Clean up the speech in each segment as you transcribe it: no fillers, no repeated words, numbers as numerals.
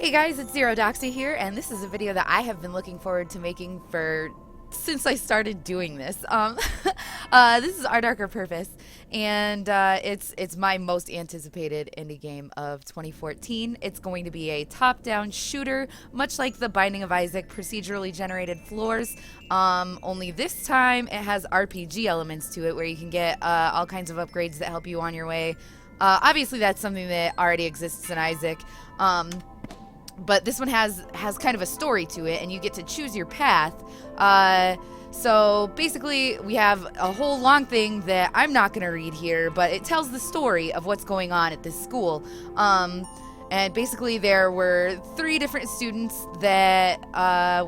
Hey guys, it's Doxy here, and this is a video that I have been looking forward to making since I started doing this. This is Our Darker Purpose, and it's my most anticipated indie game of 2014. It's going to be a top-down shooter, much like The Binding of Isaac procedurally generated floors. Only this time it has RPG elements to it, where you can get all kinds of upgrades that help you on your way. Obviously, that's something that already exists in Isaac. But this one has kind of a story to it, and you get to choose your path. So basically, we have a whole long thing that I'm not going to read here, but it tells the story of what's going on at this school. And basically, there were 3 different students that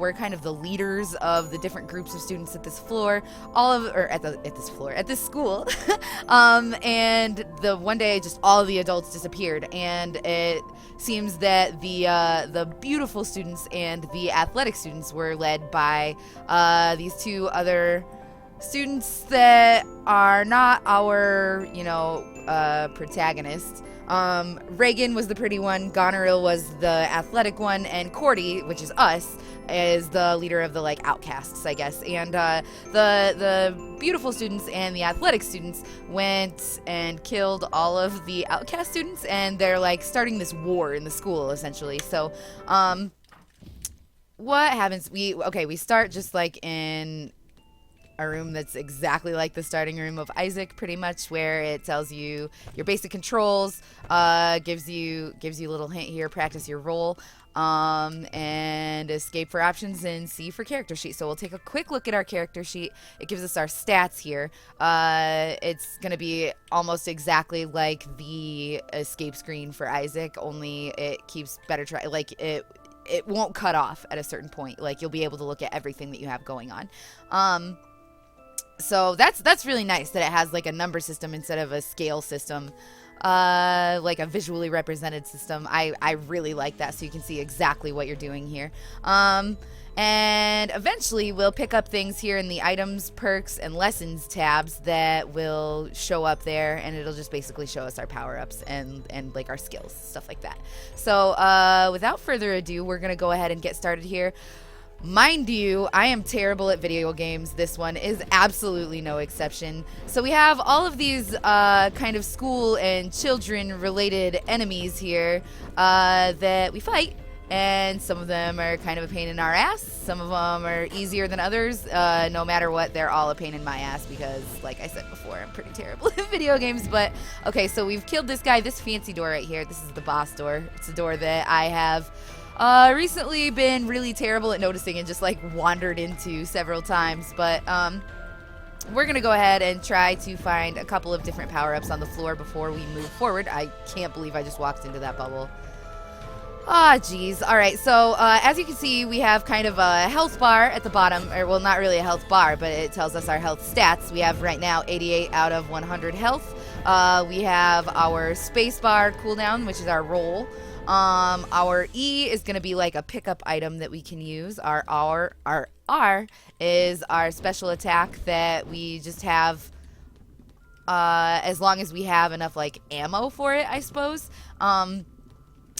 were kind of the leaders of the different groups of students at this floor, at this school. And the one day, just all of the adults disappeared, and it seems that the beautiful students and the athletic students were led by these 2 other students that are not our, protagonists. Reagan was the pretty one, Goneril was the athletic one, and Cordy, which is us, is the leader of the outcasts, I guess. And the beautiful students and the athletic students went and killed all of the outcast students, and they're starting this war in the school essentially. So what happens? We start just in a room that's exactly like the starting room of Isaac, pretty much, where it tells you your basic controls, gives you a little hint here, practice your role, and escape for options, and C for character sheet. So we'll take a quick look at our character sheet. It gives us our stats here. It's going to be almost exactly like the escape screen for Isaac, only it keeps better track. It won't cut off at a certain point. You'll be able to look at everything that you have going on. So that's really nice that it has a number system instead of a scale system, a visually represented system. I really like that, so you can see exactly what you're doing here. And eventually we'll pick up things here in the items, perks, and lessons tabs that will show up there, and it'll just basically show us our power-ups and our skills, stuff like that. So without further ado, we're gonna go ahead and get started here. Mind you, I am terrible at video games. This one is absolutely no exception. So we have all of these kind of school and children related enemies here that we fight, and some of them are kind of a pain in our ass. Some of them are easier than others. No matter what, they're all a pain in my ass because, like I said before, I'm pretty terrible at video games. But okay, so we've killed this guy. This fancy door right here, this is the boss door. It's a door that I have recently been really terrible at noticing and just wandered into several times, but we're gonna go ahead and try to find a couple of different power-ups on the floor before we move forward. I can't believe I just walked into that bubble. Ah, geez. Alright, so as you can see, we have kind of a health bar at the bottom, or well, not really a health bar, but it tells us our health stats. We have right now 88 out of 100 health. We have our space bar cooldown, which is our roll. Our E is going to be a pickup item that we can use. Our R is our special attack that we just have as long as we have enough ammo for it, I suppose.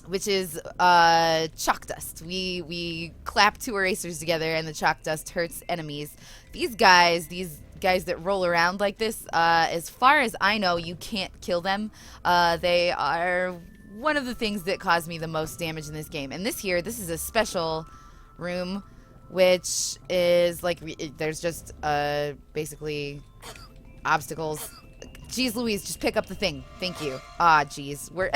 Which is chalk dust. We clap 2 erasers together and the chalk dust hurts enemies. These guys that roll around like this, as far as I know, you can't kill them. They are one of the things that caused me the most damage in this game. And this is a special room, which is there's just basically obstacles. Jeez Louise, just pick up the thing. Thank you. Ah, jeez. We're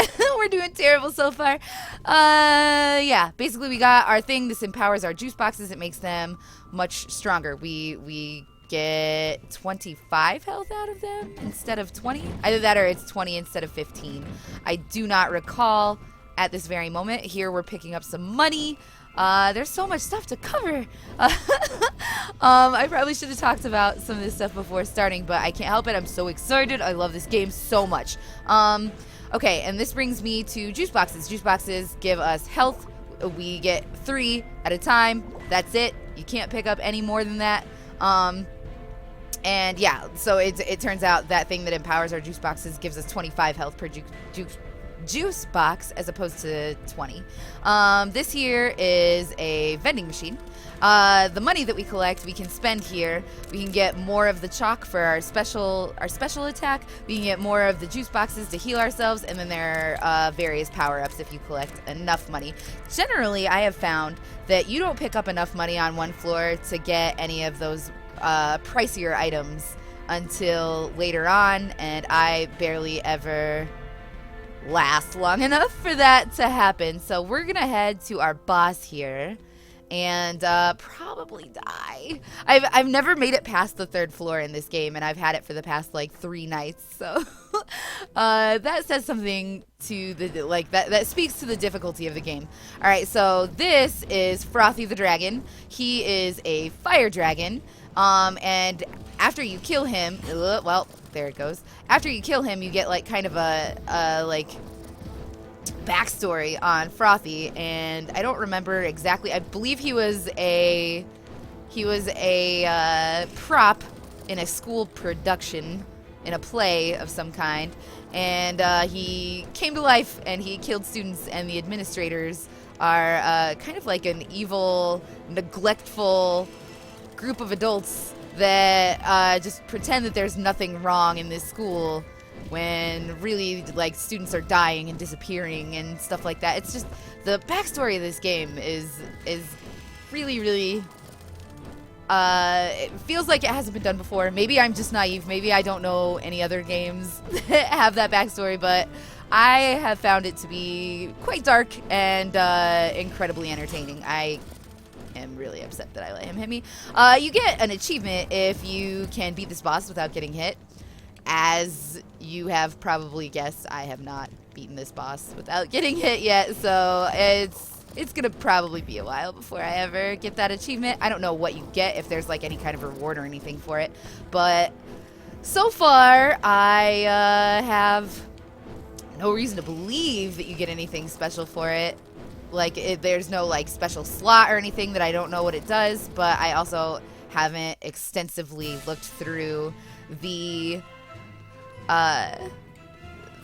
doing terrible so far. Yeah, basically we got our thing. This empowers our juice boxes. It makes them much stronger. We get 25 health out of them instead of 20. Either that or it's 20 instead of 15. I do not recall at this very moment. Here we're picking up some money. There's so much stuff to cover. I probably should have talked about some of this stuff before starting, but I can't help it. I'm so excited. I love this game so much. Okay, and this brings me to juice boxes. Juice boxes give us health. We get 3 at a time. That's it. You can't pick up any more than that. And yeah, so it turns out that thing that empowers our juice boxes gives us 25 health per juice juice box as opposed to 20. This here is a vending machine. The money that we collect, we can spend here. We can get more of the chalk for our special attack. We can get more of the juice boxes to heal ourselves, and then there are various power-ups if you collect enough money. Generally, I have found that you don't pick up enough money on one floor to get any of those pricier items until later on, and I barely ever last long enough for that to happen. So we're gonna head to our boss here and probably die. I've never made it past the 3rd floor in this game, and I've had it for the past like 3 nights. So that says something to the that speaks to the difficulty of the game. All right, so this is Frothy the dragon. He is a fire dragon, and after you kill him, well, there it goes. After you kill him, you get like kind of a like backstory on Frothy, and I don't remember exactly. I believe he was a prop in a school production, in a play of some kind, and he came to life and he killed students, and the administrators are kind of like an evil, neglectful group of adults that just pretend that there's nothing wrong in this school, when really, like, students are dying and disappearing and stuff like that. It's just, the backstory of this game is really, really, it feels like it hasn't been done before. Maybe I'm just naive. Maybe I don't know any other games that have that backstory, but I have found it to be quite dark and incredibly entertaining. I am really upset that I let him hit me. You get an achievement if you can beat this boss without getting hit. As you have probably guessed, I have not beaten this boss without getting hit yet, so it's gonna probably be a while before I ever get that achievement. I don't know what you get, if there's like any kind of reward or anything for it, but so far I have no reason to believe that you get anything special for it. Like, there's no like special slot or anything that I don't know what it does, but I also haven't extensively looked through the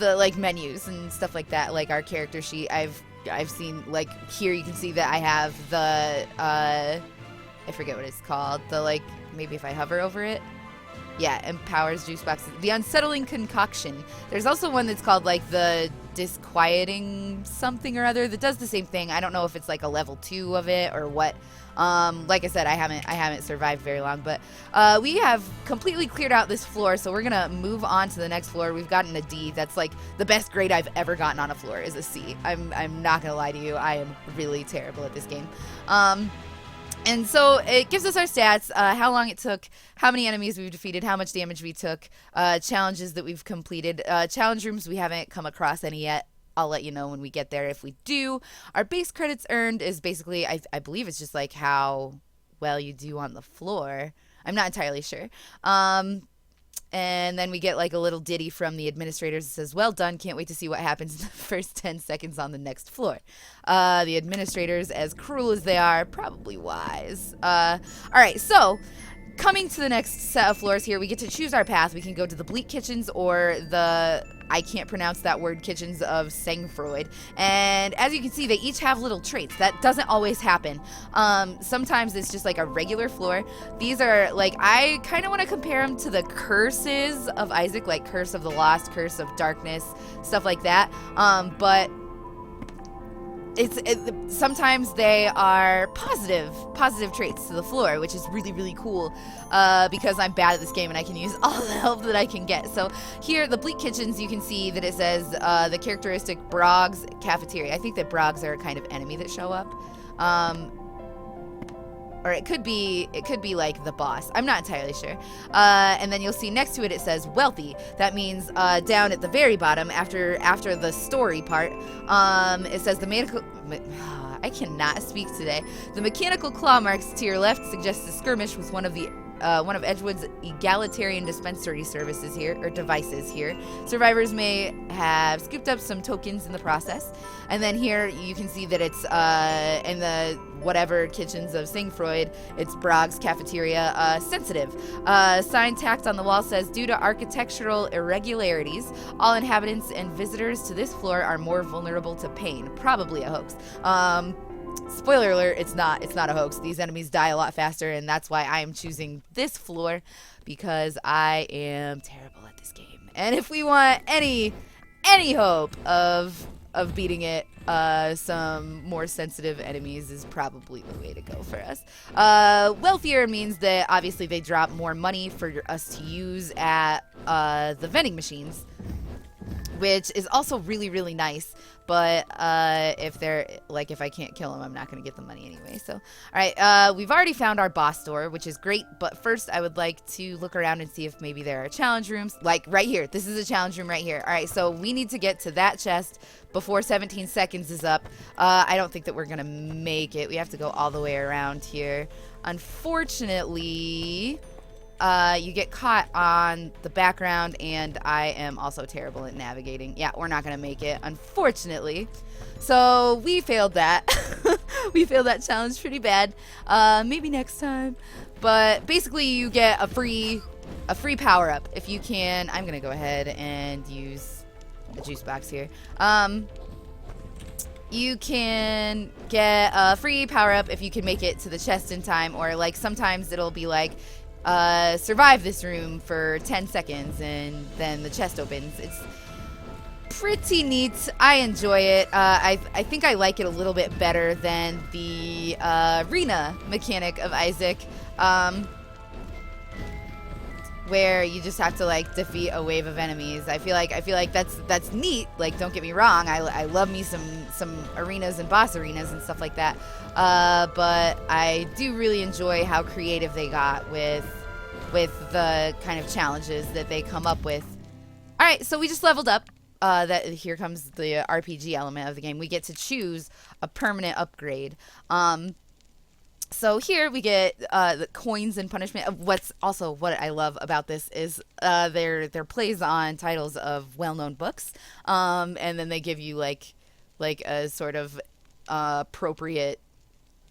like menus and stuff like that, like our character sheet. I've seen, like, here you can see that I have the I forget what it's called, the, like, maybe if I hover over it, yeah, empowers juice boxes, the unsettling concoction. There's also one that's called like the disquieting something or other that does the same thing. I don't know if it's like a level 2 of it or what. Like I said, I haven't survived very long, but we have completely cleared out this floor, so we're gonna move on to the next floor. We've gotten a D. That's like the best grade I've ever gotten on a floor is a C. I'm not gonna lie to you, I am really terrible at this game. And so it gives us our stats, how long it took, how many enemies we've defeated, how much damage we took, challenges that we've completed, challenge rooms we haven't come across any yet. I'll let you know when we get there if we do. Our base credits earned is basically, I believe it's just like how well you do on the floor. I'm not entirely sure. And then we get like a little ditty from the administrators that says, well done, can't wait to see what happens in the first 10 seconds on the next floor. The administrators, as cruel as they are, probably wise. All right, so coming to the next set of floors here, we get to choose our path. We can go to the Bleak Kitchens or the, I can't pronounce that word, Kitchens of Sangfroid. And as you can see, they each have little traits. That doesn't always happen. Sometimes it's just like a regular floor. These are like, I kind of want to compare them to the curses of Isaac, like Curse of the Lost, Curse of Darkness, stuff like that. But sometimes they are positive traits to the floor, which is really, really cool, because I'm bad at this game and I can use all the help that I can get. So here, the Bleak Kitchens, you can see that it says the characteristic Brog's Cafeteria. I think that Brogs are a kind of enemy that show up. Or it could be like the boss. I'm not entirely sure. And then you'll see next to it, it says wealthy. That means down at the very bottom, after the story part, it says I cannot speak today. The mechanical claw marks to your left suggests a skirmish with one of the one of Edgewood's egalitarian dispensary services here, or devices here. Survivors may have scooped up some tokens in the process. And then here you can see that it's in the whatever kitchens of Singfreud, it's Brog's cafeteria, sensitive. Sign tacked on the wall says, due to architectural irregularities, all inhabitants and visitors to this floor are more vulnerable to pain. Probably a hoax. Spoiler alert, it's not a hoax. These enemies die a lot faster, and that's why I am choosing this floor, because I am terrible at this game. And if we want any hope of beating it, some more sensitive enemies is probably the way to go for us. Wealthier means that obviously they drop more money for us to use at the vending machines, which is also really, really nice. But if I can't kill them, I'm not going to get the money anyway. So, all right, we've already found our boss door, which is great. But first, I would like to look around and see if maybe there are challenge rooms. Like right here. This is a challenge room right here. All right, so we need to get to that chest before 17 seconds is up. I don't think that we're going to make it. We have to go all the way around here. Unfortunately, you get caught on the background, and I am also terrible at navigating. Yeah, we're not going to make it, unfortunately. So we failed that. We failed that challenge pretty bad. Maybe next time. But basically, you get a free power-up if you can. I'm going to go ahead and use a juice box here. You can get a free power-up if you can make it to the chest in time, or like sometimes it'll be like, survive this room for 10 seconds and then the chest opens. It's pretty neat. I enjoy it. I think I like it a little bit better than the arena mechanic of Isaac, where you just have to like defeat a wave of enemies. I feel like that's neat. Like, don't get me wrong, I love me some arenas and boss arenas and stuff like that. But I do really enjoy how creative they got with the kind of challenges that they come up with. All right, so we just leveled up. That here comes the RPG element of the game. We get to choose a permanent upgrade. So here we get the coins and punishment. What I love about this is their plays on titles of well-known books, and then they give you like a sort of appropriate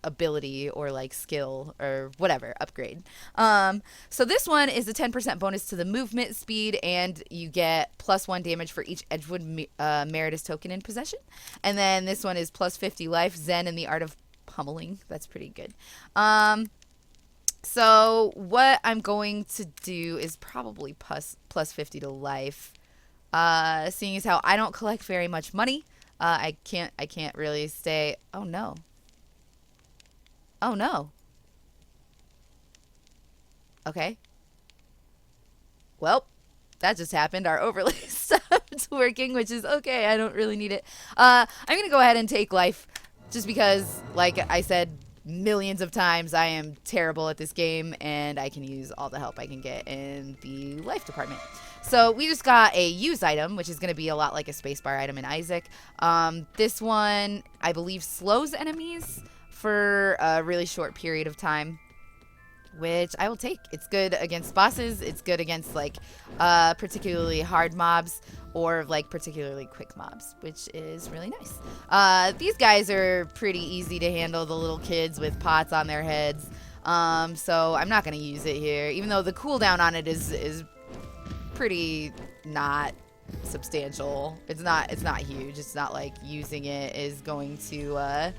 ability or like skill or whatever upgrade. So this one is a 10% bonus to the movement speed, and you get +1 damage for each Edgewood Meritus token in possession. And then this one is +50 life, Zen, and the art of pummeling. That's pretty good. So what I'm going to do is probably +50 to life. Seeing as how I don't collect very much money, I can't really stay. Oh no. Oh no. Okay. Well, that just happened. Our overlay stopped working, which is okay. I don't really need it. I'm going to go ahead and take life just because, like I said millions of times, I am terrible at this game and I can use all the help I can get in the life department. So we just got a use item, which is going to be a lot like a spacebar item in Isaac. This one, I believe, slows enemies for a really short period of time, which I will take. It's good against bosses. It's good against like particularly hard mobs or like particularly quick mobs, which is really nice. These guys are pretty easy to handle, the little kids with pots on their heads. So I'm not going to use it here, even though the cooldown on it is pretty not substantial. It's not huge. It's not like using it is going to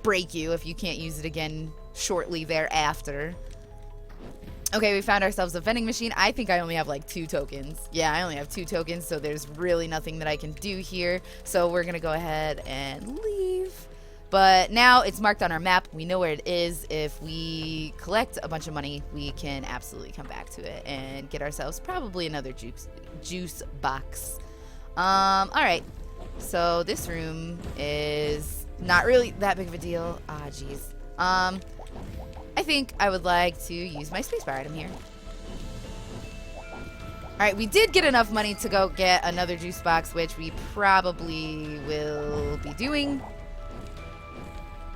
break you if you can't use it again shortly thereafter. Okay, we found ourselves a vending machine. I think I only have like 2 tokens. Yeah, I only have 2 tokens, so there's really nothing that I can do here. So we're gonna go ahead and leave. But now it's marked on our map. We know where it is. If we collect a bunch of money, we can absolutely come back to it and get ourselves probably another juice box. All right. So this room is not really that big of a deal. Ah, geez. I think I would like to use my spacebar item here. All right, we did get enough money to go get another juice box, which we probably will be doing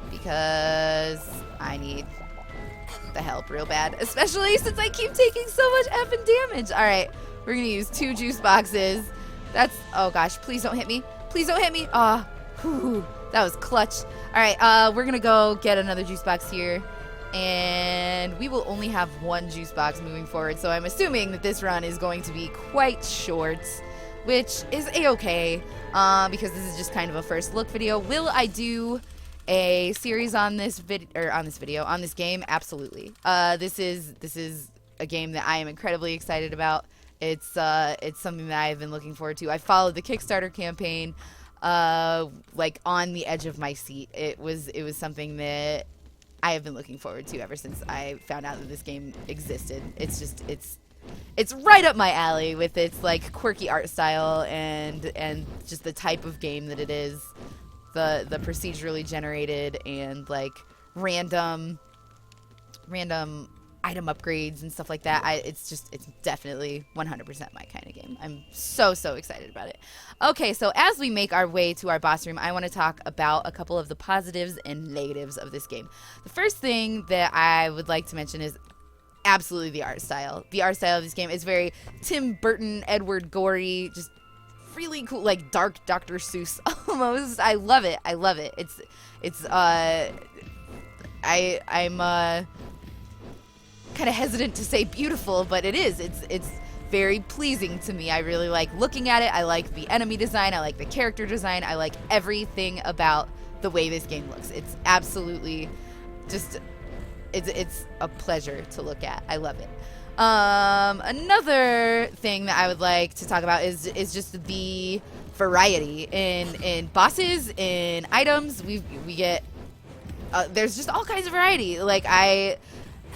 because I need the help real bad, especially since I keep taking so much effing damage. All right, we're gonna use 2 juice boxes. That's, oh gosh, please don't hit me. Please don't hit me. Ah, that was clutch. All right, we're gonna go get another juice box here, and we will only have 1 juice box moving forward. So I'm assuming that this run is going to be quite short, which is a-okay, because this is just kind of a first look video. Will I do a series on this game? Absolutely. This is a game that I am incredibly excited about. It's something that I've been looking forward to. I followed the Kickstarter campaign like on the edge of my seat. It was something that I have been looking forward to ever since I found out that this game existed. It's right up my alley with its like quirky art style and just the type of game that it is. The procedurally generated and like random item upgrades and stuff like that. It's definitely 100% my kind of game. I'm so excited about it. Okay, so as we make our way to our boss room, I want to talk about a couple of the positives and negatives of this game. The first thing that I would like to mention is absolutely the art style. The art style of this game is very Tim Burton, Edward Gorey, just really cool, like dark Dr. Seuss almost. I love it. I'm kind of hesitant to say beautiful, but it is. It's very pleasing to me. I really like looking at it. I like the enemy design. I like the character design. I like everything about the way this game looks. It's absolutely just, it's a pleasure to look at. I love it. Another thing that I would like to talk about is just the variety in bosses, in items. We get there's just all kinds of variety. Like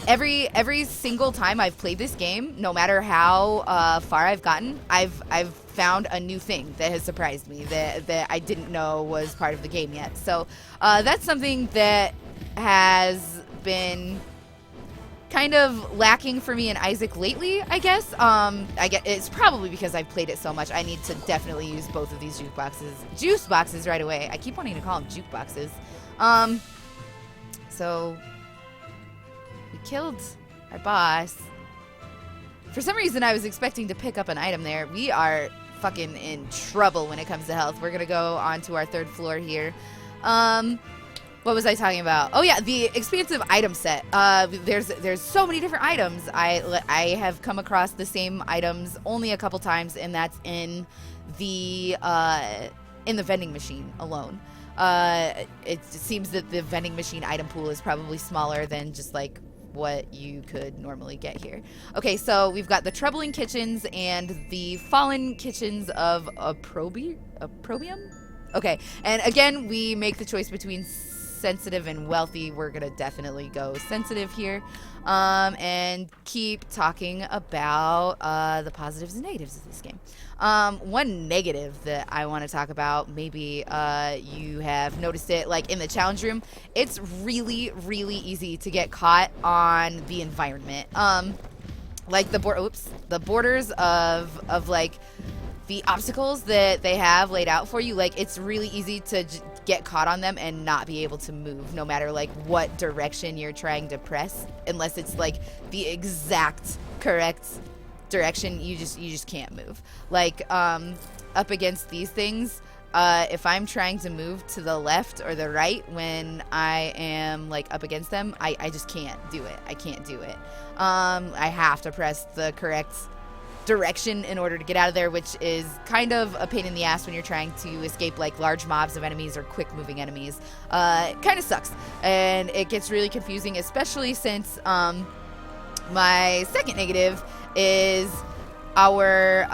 every single time I've played this game, no matter how far I've gotten, I've found a new thing that has surprised me that I didn't know was part of the game yet. So that's something that has been kind of lacking for me in Isaac lately, I guess. It's probably because I've played it so much. I need to definitely use both of these juice boxes right away. I keep wanting to call them jukeboxes. So we killed our boss. For some reason, I was expecting to pick up an item there. We are fucking in trouble when it comes to health. We're gonna go on to our 3rd floor here. What was I talking about? Oh yeah, the expansive item set. There's so many different items. I have come across the same items only a couple times, and that's in the vending machine alone. It seems that the vending machine item pool is probably smaller than just like what you could normally get here. Okay, so we've got the troubling kitchens and the fallen kitchens of Opprobrium. Okay, and again, we make the choice between sensitive and wealthy. We're gonna definitely go sensitive here, and keep talking about the positives and negatives of this game. One negative that I want to talk about, maybe you have noticed it, like in the challenge room, it's really easy to get caught on the environment. Like the borders of like the obstacles that they have laid out for you. Like it's really easy to get caught on them and not be able to move, no matter like what direction you're trying to press, unless it's like the exact correct direction. You just can't move. Like up against these things, if I'm trying to move to the left or the right when I am like up against them, I just can't do it. I can't do it. I have to press the correct direction in order to get out of there, which is kind of a pain in the ass when you're trying to escape like large mobs of enemies or quick moving enemies. It kind of sucks, and it gets really confusing, especially since my second negative is our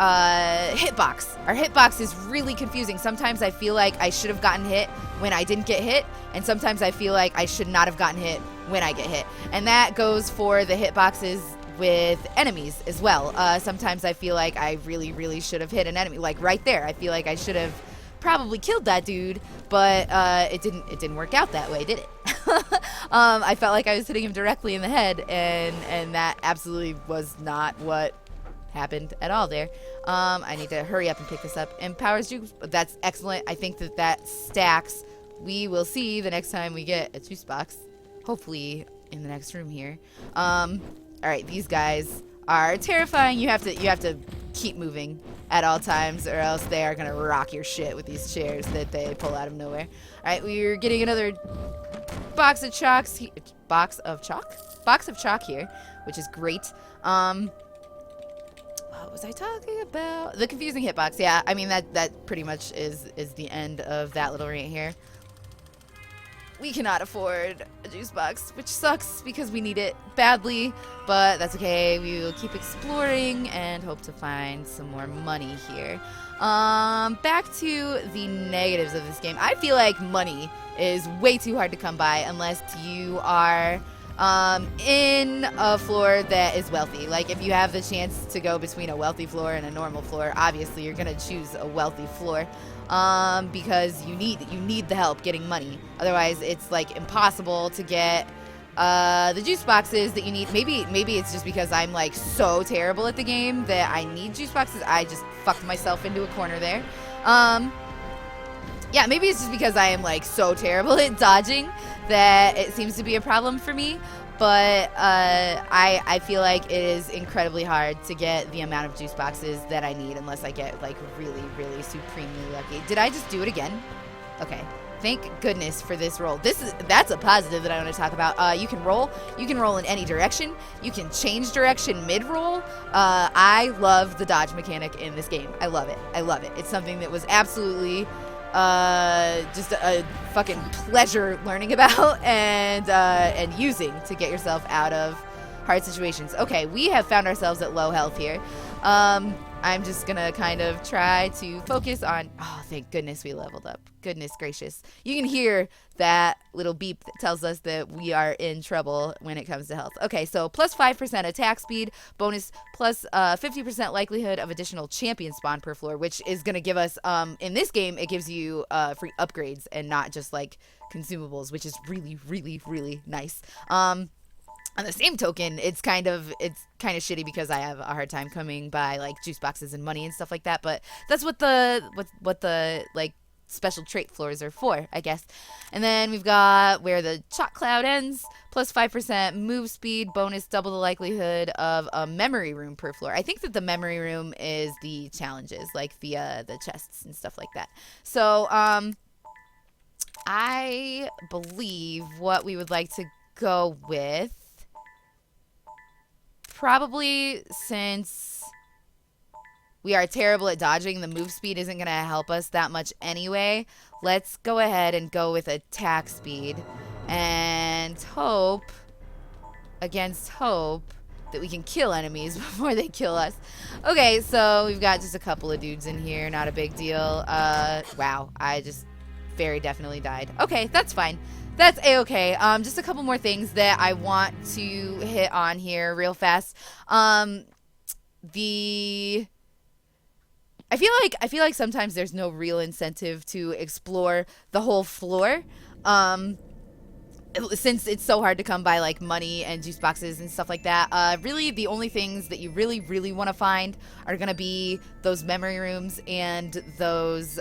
hitbox. Our hitbox is really confusing. Sometimes I feel like I should have gotten hit when I didn't get hit, and sometimes I feel like I should not have gotten hit when I get hit. And that goes for the hitboxes with enemies as well. Sometimes I feel like I really should have hit an enemy, like right there. I feel like I should have probably killed that dude, but it didn't work out that way, did it? I felt like I was hitting him directly in the head, and that absolutely was not what happened at all there. I need to hurry up and pick this up. Empowers juice. That's excellent. I think that stacks. We will see the next time we get a juice box. Hopefully in the next room here. All right, these guys are terrifying. You have to keep moving at all times, or else they are gonna rock your shit with these chairs that they pull out of nowhere. All right, we're getting another box of chalk here, which is great. What was I talking about? The confusing hitbox. Yeah, I mean that pretty much is the end of that little rant here. We cannot afford a juice box, which sucks because we need it badly, but that's okay. We will keep exploring and hope to find some more money here. Back to the negatives of this game. I feel like money is way too hard to come by unless you are in a floor that is wealthy. Like, if you have the chance to go between a wealthy floor and a normal floor, obviously you're gonna choose a wealthy floor, because you need the help getting money. Otherwise, it's like impossible to get the juice boxes that you need. Maybe it's just because I'm like so terrible at the game that I need juice boxes. I just fucked myself into a corner there. Yeah, maybe it's just because I am like so terrible at dodging that it seems to be a problem for me. But I feel like it is incredibly hard to get the amount of juice boxes that I need unless I get like really, really supremely lucky. Did I just do it again? Okay. Thank goodness for this roll. That's a positive that I want to talk about. You can roll. You can roll in any direction. You can change direction mid-roll. I love the dodge mechanic in this game. I love it. I love it. It's something that was absolutely just a fucking pleasure learning about and using to get yourself out of hard situations. Okay, we have found ourselves at low health here. I'm just gonna kind of try to focus on, oh, thank goodness we leveled up. Goodness gracious. You can hear that little beep that tells us that we are in trouble when it comes to health. Okay, so plus 5% attack speed, bonus plus 50% likelihood of additional champion spawn per floor, which is gonna give us, in this game, it gives you free upgrades and not just like consumables, which is really, really, really nice. On the same token, it's kind of shitty because I have a hard time coming by like juice boxes and money and stuff like that. But that's what the like special trait floors are for, I guess. And then we've got where the chalk cloud ends, plus 5% move speed, bonus double the likelihood of a memory room per floor. I think that the memory room is the challenges, like the chests and stuff like that. So I believe what we would like to go with, probably, since we are terrible at dodging, the move speed isn't going to help us that much anyway. Let's go ahead and go with attack speed and hope against hope that we can kill enemies before they kill us. Okay, so we've got just a couple of dudes in here. Not a big deal. Wow, I just very definitely died. Okay, that's fine. That's a-okay. Just a couple more things that I want to hit on here real fast. I feel like sometimes there's no real incentive to explore the whole floor. Since it's so hard to come by like money and juice boxes and stuff like that, really the only things that you really want to find are gonna be those memory rooms and those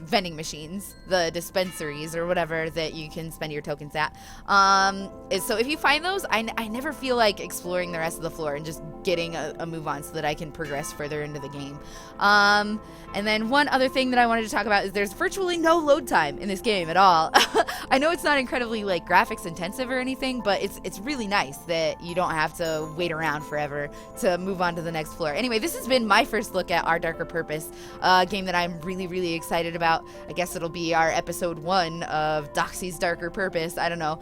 vending machines, the dispensaries or whatever that you can spend your tokens at. So if you find those, I never feel like exploring the rest of the floor and just getting a move on so that I can progress further into the game. And then one other thing that I wanted to talk about is there's virtually no load time in this game at all. I know it's not incredibly like graphics intensive or anything, but it's really nice that you don't have to wait around forever to move on to the next floor. Anyway, this has been my first look at Our Darker Purpose, a game that I'm really excited about. I guess it'll be our episode 1 of Doxy's Darker Purpose. I don't know.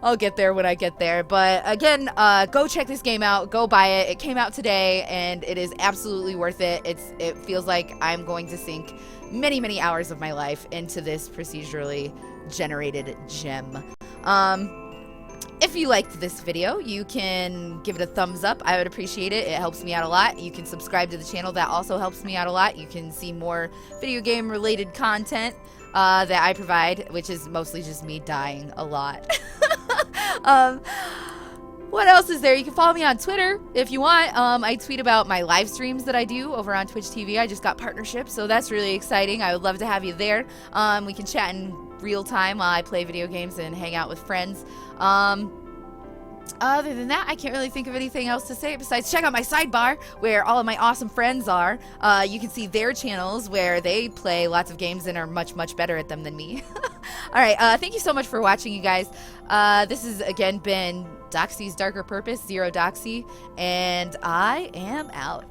I'll get there when I get there. But again, go check this game out. Go buy it. It came out today, and it is absolutely worth it. It feels like I'm going to sink many hours of my life into this procedurally generated gem. If you liked this video, you can give it a thumbs up. I would appreciate it. It helps me out a lot. You can subscribe to the channel. That also helps me out a lot. You can see more video game related content that I provide, which is mostly just me dying a lot. What else is there? You can follow me on Twitter if you want. I tweet about my live streams that I do over on Twitch TV. I just got partnership, so that's really exciting. I would love to have you there. We can chat and real time while I play video games and hang out with friends. Other than that, I can't really think of anything else to say besides check out my sidebar where all of my awesome friends are. You can see their channels where they play lots of games and are much, much better at them than me. All right, thank you so much for watching, you guys. This has, again, been Doxy's Darker Purpose, Zero Doxy, and I am out.